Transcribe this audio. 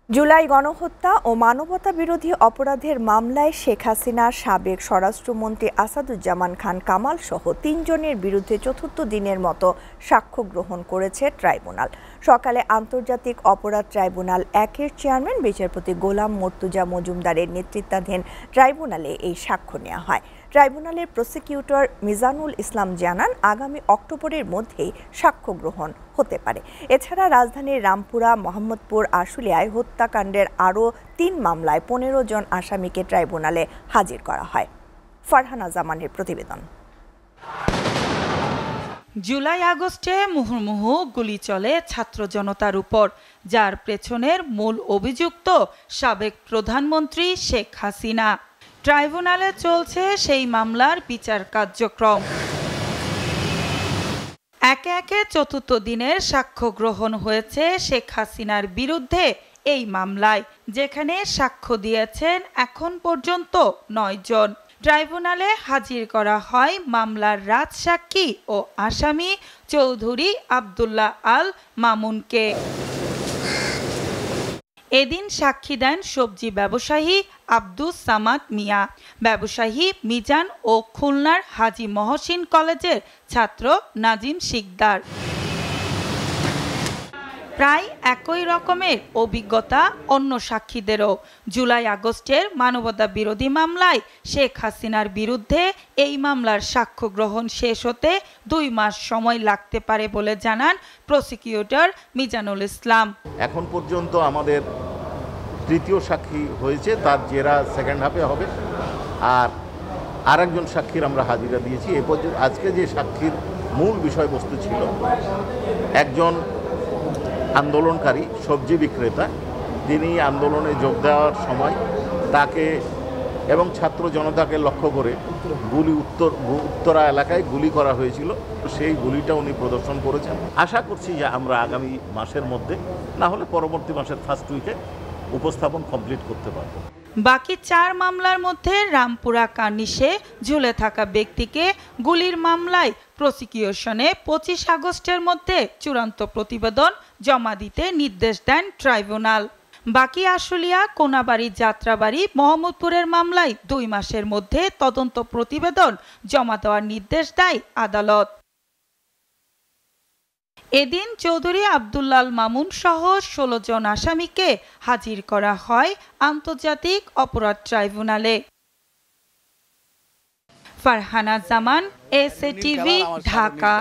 জুলাই গণহত্যা ও মানবতা বিরোধী অপরাধের মামলায় শেখ হাসিনার সাবেক স্বরাষ্ট্রমন্ত্রী আসাদুজ্জামান খান কামাল সহ ৩ জনের বিরুদ্ধে চতুর্থ দিনের মতো সাক্ষ্য গ্রহণ করেছে ট্রাইব্যুনাল। সকালে আন্তর্জাতিক অপরাধ ট্রাইব্যুনাল ১-এর চেয়ারম্যান বিচারপতি গোলাম মর্তুজা মজুমদারের নেতৃত্বাধীন ট্রাইব্যুনালে এই সাক্ষ্য নেওয়া হয়। ট্রাইব্যুনালের প্রসিকিউটর মিজানুল ইসলাম জানান, আগামী অক্টোবরের মধ্যেই সাক্ষ্য গ্রহণ হতে পারে। এছাড়া রাজধানীর রামপুরা, মোহাম্মদপুর, আশুলিয়ায় হত্যাকাণ্ডের আরও ৩ মামলায় ১৫ জন আসামিকে ট্রাইব্যুনালে হাজির করা হয়। ফারহানা জামানের প্রতিবেদন। জুলাই আগস্টে মুহুর্মুহু গুলি চলে ছাত্র জনতার উপর, যার পেছনের মূল অভিযুক্ত সাবেক প্রধানমন্ত্রী শেখ হাসিনা। ট্রাইব্যুনালে চলছে সেই মামলার বিচার কার্যক্রম। একে একে চতুর্থ দিনের সাক্ষ্য গ্রহণ হয়েছে শেখ হাসিনার বিরুদ্ধে এই মামলায়, যেখানে সাক্ষ্য দিয়েছেন এখন পর্যন্ত ৯ জন। ট্রাইব্যুনালে হাজির করা হয় মামলার রাজসাক্ষী ও আসামি চৌধুরী আব্দুল্লাহ আল মামুনকে। এদিন সাক্ষী দেন সবজি ব্যবসায়ী আব্দুস সামাদ মিয়া, ব্যবসায়ী মিজান ও খুলনার হাজী মহসিন কলেজের ছাত্র নাজিম শিকদার। প্রায় একই রকমের অভিজ্ঞতা অন্য সাক্ষীদেরও। জুলাই আগস্টের মানবতা বিরোধী মামলায় শেখ হাসিনার বিরুদ্ধে এই মামলার সাক্ষ্য গ্রহণ শেষ হতে 2 মাস সময় লাগতে পারে বলে জানান প্রসিকিউটর মিজানুল ইসলাম। এখন পর্যন্ত আমাদের তৃতীয় সাক্ষী হয়েছে, তার জেরা সেকেন্ড হাফে হবে, আর আরেকজন সাক্ষীর আমরা হাজিরা দিয়েছি। এ পর্যন্ত আজকে যে সাক্ষীর মূল বিষয়বস্তু ছিল, একজন আন্দোলনকারী সবজি বিক্রেতা, তিনি আন্দোলনে যোগ দেওয়ার সময় তাকে এবং ছাত্র জনতাকে লক্ষ্য করে উত্তরা এলাকায় গুলি করা হয়েছিল। সেই গুলিটা উনি প্রদর্শন করেছেন। আশা করছি যে আমরা আগামী মাসের মধ্যে, না হলে পরবর্তী মাসের ফার্স্ট উইকে উপস্থাপন কমপ্লিট করতে পারব। বাকি 4 মামলার মধ্যে রামপুরা কার্নিশে ঝুলে থাকা ব্যক্তিকে গুলির মামলায় প্রসিকিউশনে 25 আগস্টের মধ্যে চূড়ান্ত প্রতিবেদন জমা দিতে নির্দেশ দেন ট্রাইব্যুনাল। বাকি আশুলিয়া, কোনাবাড়ি, যাত্রাবাড়ি, মোহাম্মদপুরের মামলায় 2 মাসের মধ্যে তদন্ত প্রতিবেদন জমা দেওয়ার নির্দেশ দেয় আদালত। এদিন চৌধুরী আব্দুল্লাহ আল মামুন সহ 16 জন আসামিকে হাজির করা হয় আন্তর্জাতিক অপরাধ ট্রাইব্যুনালে। ফারহানা জামান, এসএ টিভি, ঢাকা।